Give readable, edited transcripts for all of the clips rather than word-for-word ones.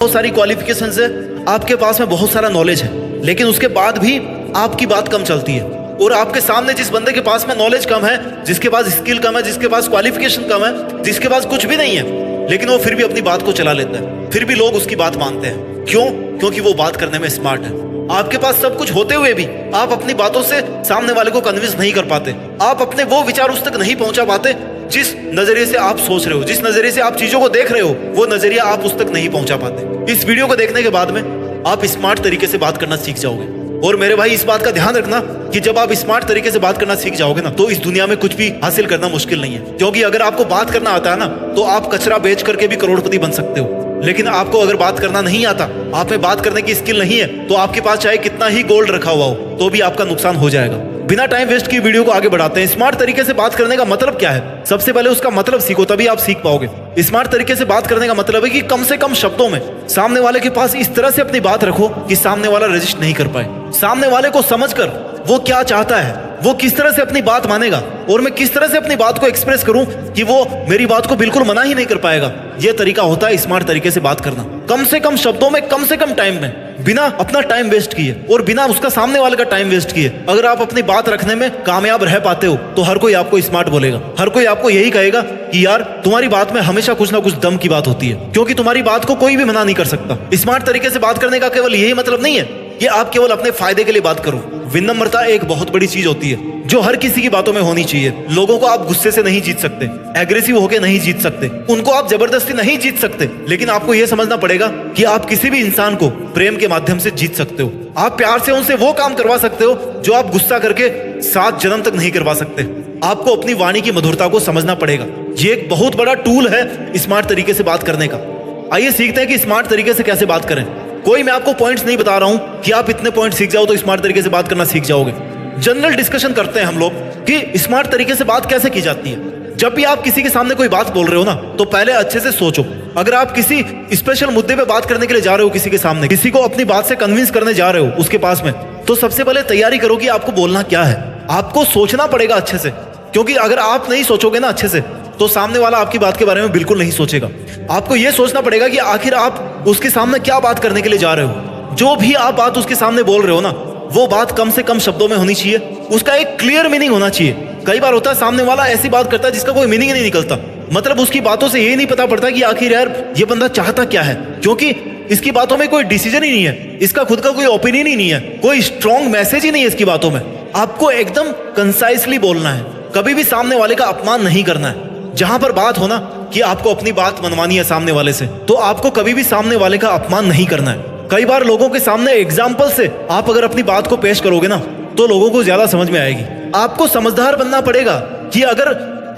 बहुत सारी क्वालिफिकेशंस है, आपके पास में बहुत सारा नॉलेज है, लेकिन उसके बाद भी आपकी बात कम चलती है। और आपके सामने जिस बंदे के पास में नॉलेज कम है, जिसके पास स्किल कम है, जिसके पास क्वालिफिकेशन कम है, जिसके पास कुछ भी नहीं है, लेकिन वो फिर भी अपनी बात को चला लेता है, फिर भी लोग उसकी बात मानते हैं। क्यों? क्योंकि वो बात करने में स्मार्ट है। आपके पास सब कुछ होते हुए भी आप अपनी बातों से सामने वाले को कन्विंस नहीं कर पाते। आप अपने वो विचार उस तक नहीं पहुंचा पाते जिस नजरिए से आप सोच रहे हो, जिस नजरिए से आप चीजों को देख रहे हो, वो नजरिया आप उस तक नहीं पहुंचा पाते। इस वीडियो को देखने के बाद में आप स्मार्ट तरीके से बात करना सीख जाओगे। और मेरे भाई, इस बात का ध्यान रखना कि जब आप स्मार्ट तरीके से बात करना सीख जाओगे ना, तो इस दुनिया में कुछ भी हासिल करना मुश्किल नहीं है। क्योंकि अगर आपको बात करना आता है ना, तो आप कचरा बेच करके भी करोड़पति बन सकते हो। लेकिन आपको अगर बात करना नहीं आता, आप में बात करने की स्किल नहीं है, तो आपके पास चाहे कितना ही गोल्ड रखा हुआ हो, तो भी आपका नुकसान हो जाएगा। बिना टाइम वेस्ट की वीडियो को आगे बढ़ाते हैं। स्मार्ट तरीके से बात करने का मतलब क्या है? सबसे पहले उसका मतलब सीखो, तभी आप सीख पाओगे। स्मार्ट तरीके से बात करने का मतलब है कि कम से कम शब्दों में सामने वाले के पास इस तरह से अपनी बात रखो कि सामने वाला रजिस्ट नहीं कर पाए। सामने वाले को समझकर वो क्या चाहता है, वो किस तरह से अपनी बात मानेगा, और मैं किस तरह से अपनी बात को एक्सप्रेस करूं कि वो मेरी बात को बिल्कुल मना ही नहीं कर पाएगा। ये तरीका होता है स्मार्ट तरीके से बात करना। कम से कम शब्दों में, कम से कम टाइम में, बिना अपना टाइम वेस्ट किए और बिना उसका सामने वाले का टाइम वेस्ट किए अगर आप अपनी बात रखने में कामयाब रह पाते हो, तो हर कोई आपको स्मार्ट बोलेगा। हर कोई आपको यही कहेगा कि यार, तुम्हारी बात में हमेशा कुछ ना कुछ दम की बात होती है, क्योंकि तुम्हारी बात को कोई भी मना नहीं कर सकता। स्मार्ट तरीके से बात करने का केवल यही मतलब नहीं है कि आप केवल अपने फायदे के लिए बात करो। विनम्रता एक बहुत बड़ी चीज होती है जो हर किसी की बातों में होनी चाहिए। लोगों को आप गुस्से से नहीं जीत सकते, एग्रेसिव होकर नहीं जीत सकते, उनको आप जबरदस्ती नहीं जीत सकते, लेकिन आपको यह समझना पड़ेगा कि आप किसी भी इंसान को प्रेम के माध्यम से जीत सकते हो। आप प्यार से उनसे वो काम करवा सकते हो जो आप गुस्सा करके 7 जन्म तक नहीं करवा सकते। आपको अपनी वाणी की मधुरता को समझना पड़ेगा। ये एक बहुत बड़ा टूल है स्मार्ट तरीके से बात करने का। आइए सीखते हैं कि स्मार्ट तरीके से कैसे बात करें। कोई मैं आपको पॉइंट्स नहीं बता रहा हूं कि आप इतने पॉइंट सीख जाओ तो स्मार्ट तरीके से बात करना सीख जाओगे। जनरल डिस्कशन करते हैं हम लोग कि स्मार्ट तरीके से बात कैसे की जाती है। जब भी आप किसी के सामने कोई बात बोल रहे हो ना, तो पहले अच्छे से सोचो। अगर आप किसी स्पेशल मुद्दे पे बात करने के लिए जा रहे हो, किसी के सामने, किसी को अपनी बात से कन्विंस करने जा रहे हो उसके पास में, तो सबसे पहले तैयारी करो कि आपको बोलना क्या है। आपको सोचना पड़ेगा अच्छे से, क्योंकि अगर आप नहीं सोचोगे ना अच्छे से, तो सामने वाला आपकी बात के बारे में बिल्कुल नहीं सोचेगा। आपको यह सोचना पड़ेगा कि आखिर आप उसके सामने क्या बात करने के लिए जा रहे हो। जो भी आप बात उसके सामने बोल रहे हो ना, वो बात कम से कम शब्दों में होनी चाहिए, उसका एक क्लियर मीनिंग होना चाहिए। कई बार होता है सामने वाला ऐसी बात करता है जिसका कोई मीनिंग नहीं निकलता, मतलब उसकी बातों से ये नहीं पता पड़ता कि आखिर यार ये बंदा चाहता क्या है, क्योंकि इसकी बातों में कोई डिसीजन ही नहीं है, इसका खुद का कोई ओपिनियन ही नहीं है, कोई स्ट्रॉन्ग मैसेज ही नहीं है इसकी बातों में। आपको एकदम कंसाइसली बोलना है, कभी भी सामने वाले का अपमान नहीं करना है। जहां पर बात हो ना कि आपको अपनी बात मनवानी है सामने वाले से, तो आपको कभी भी सामने वाले का अपमान नहीं करना है। कई बार लोगों के सामने एग्जाम्पल से आप अगर अपनी बात को पेश करोगे ना, तो लोगों को ज्यादा समझ में आएगी। आपको समझदार बनना पड़ेगा कि अगर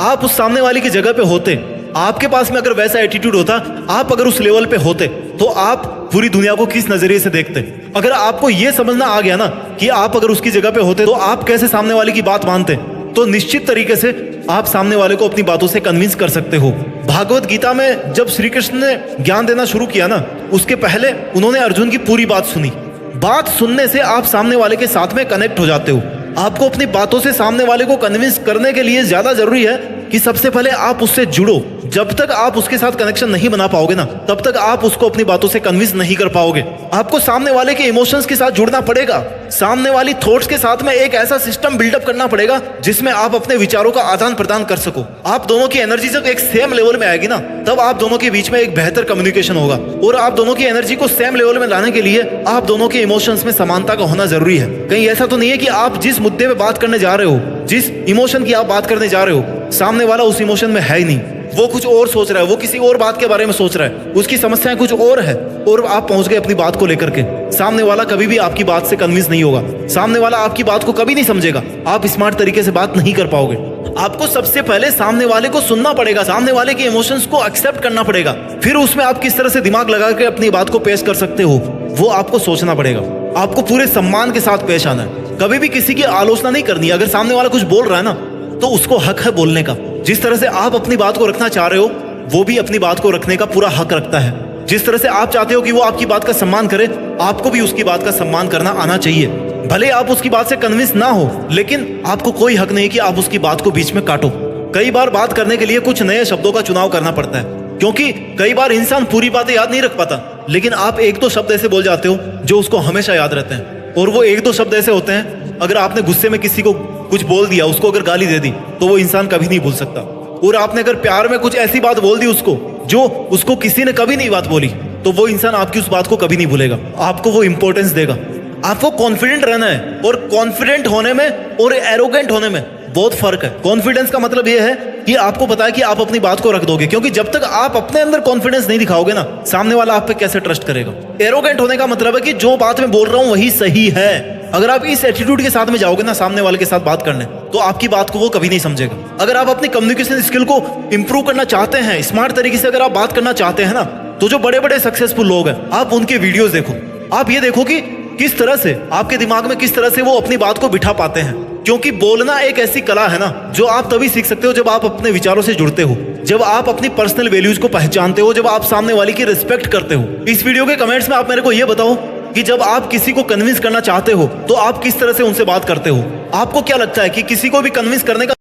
आप उस सामने वाले की जगह पे होते, आपके पास में अगर वैसा एटीट्यूड होता, आप अगर उस लेवल पे होते, तो आप पूरी दुनिया को किस नजरिए से देखते। अगर आपको यह समझना आ गया ना कि आप अगर उसकी जगह पे होते, तो आप कैसे सामने वाले की बात मानते, तो निश्चित तरीके से आप सामने वाले को अपनी बातों से कन्विंस कर सकते हो। भागवत गीता में जब श्री कृष्ण ने ज्ञान देना शुरू किया ना, उसके पहले उन्होंने अर्जुन की पूरी बात सुनी। बात सुनने से आप सामने वाले के साथ में कनेक्ट हो जाते हो। आपको अपनी बातों से सामने वाले को कन्विंस करने के लिए ज्यादा जरूरी है कि सबसे पहले आप उससे जुड़ो। जब तक आप उसके साथ कनेक्शन नहीं बना पाओगे ना, तब तक आप उसको अपनी बातों से कन्विंस नहीं कर पाओगे। आपको सामने वाले के इमोशंस के साथ जुड़ना पड़ेगा, सामने वाली थॉट्स के साथ में एक ऐसा सिस्टम बिल्डअप करना पड़ेगा जिसमें आप अपने विचारों का आदान प्रदान कर सको। आप दोनों की एनर्जी जब एक सेम लेवल में आएगी ना, तब आप दोनों के बीच में एक बेहतर कम्युनिकेशन होगा। और आप दोनों की एनर्जी को सेम लेवल में लाने के लिए आप दोनों के इमोशंस में समानता का होना जरूरी है। कहीं ऐसा तो नहीं है कि आप जिस मुद्दे पे बात करने जा रहे हो, जिस इमोशन की आप बात करने जा रहे हो, सामने वाला उस इमोशन में है ही नहीं, वो कुछ और सोच रहा है, वो किसी और बात के बारे में सोच रहा है, उसकी समस्याएं कुछ और है, और आप पहुंच गए अपनी बात को लेकर के। सामने वाला कभी भी आपकी बात से कन्विंस नहीं होगा, सामने वाला आपकी बात को कभी नहीं समझेगा। आप स्मार्ट तरीके से बात नहीं कर पाओगे। आपको सबसे पहले सामने वाले को सुनना पड़ेगा, सामने वाले के इमोशंस को एक्सेप्ट करना पड़ेगा, फिर उसमें आप किस तरह से दिमाग लगा के अपनी बात को पेश कर सकते हो, वो आपको सोचना पड़ेगा। आपको पूरे सम्मान के साथ पेश आना है, कभी भी किसी की आलोचना नहीं करनी। अगर सामने वाला कुछ बोल रहा है ना, तो उसको हक है बोलने का। जिस तरह से आप अपनी बात को रखना चाह रहे हो, वो भी अपनी बात को रखने का पूरा हक रखता है। जिस तरह से आप चाहते हो कि वो आपकी बात का सम्मान करे, आपको भी उसकी बात का सम्मान करना आना चाहिए। भले आप उसकी बात से कन्विंस ना हो, लेकिन आपको कोई हक नहीं कि आप उसकी बात को बीच में काटो। कई बार बात करने के लिए कुछ नए शब्दों का चुनाव करना पड़ता है, क्योंकि कई बार इंसान पूरी बातें याद नहीं रख पाता। लेकिन आप एक दो शब्द ऐसे बोल जाते हो जो उसको हमेशा याद रहते हैं। और वो एक दो शब्द ऐसे होते हैं, अगर आपने गुस्से में किसी को कुछ बोल दिया, उसको अगर गाली दे दी, तो वो इंसान कभी नहीं भूल सकता। और आपने अगर प्यार में कुछ ऐसी बात बोल दी उसको जो उसको किसी ने कभी नहीं बात बोली, तो वो इंसान आपकी उस बात को कभी नहीं भूलेगा, आपको वो इंपॉर्टेंस देगा। आपको कॉन्फिडेंट रहना है, और कॉन्फिडेंट होने में और एरोगेंट होने में बहुत फर्क है। कॉन्फिडेंस का मतलब ये है कि आपको पता है कि आप अपनी बात को रख दोगे, क्योंकि जब तक आप अपने अंदर कॉन्फिडेंस नहीं दिखाओगे ना, सामने वाला आप पे कैसे ट्रस्ट करेगा। एरोगेंट होने का मतलब है कि जो बात मैं बोल रहा हूं वही सही है। अगर आप इस एटीट्यूड के साथ में जाओगे ना सामने वाले के साथ बात करने, तो आपकी बात को वो कभी नहीं समझेगा। अगर आप अपनी कम्युनिकेशन स्किल को इंप्रूव करना चाहते हैं, स्मार्ट तरीके से अगर आप बात करना चाहते हैं ना, तो जो बड़े बड़े सक्सेसफुल लोग हैं, आप उनके वीडियोस देखो। आप ये देखो कि किस तरह से आपके दिमाग में किस तरह से वो अपनी बात को बिठा पाते हैं। क्योंकि बोलना एक ऐसी कला है ना, जो आप तभी सीख सकते हो जब आप अपने विचारों से जुड़ते हो, जब आप अपनी पर्सनल वैल्यूज को पहचानते हो, जब आप सामने वाले की रिस्पेक्ट करते हो। इस वीडियो के कमेंट्स में आप मेरे को ये बताओ कि जब आप किसी को कन्विंस करना चाहते हो, तो आप किस तरह से उनसे बात करते हो। आपको क्या लगता है कि किसी को भी कन्विंस करने का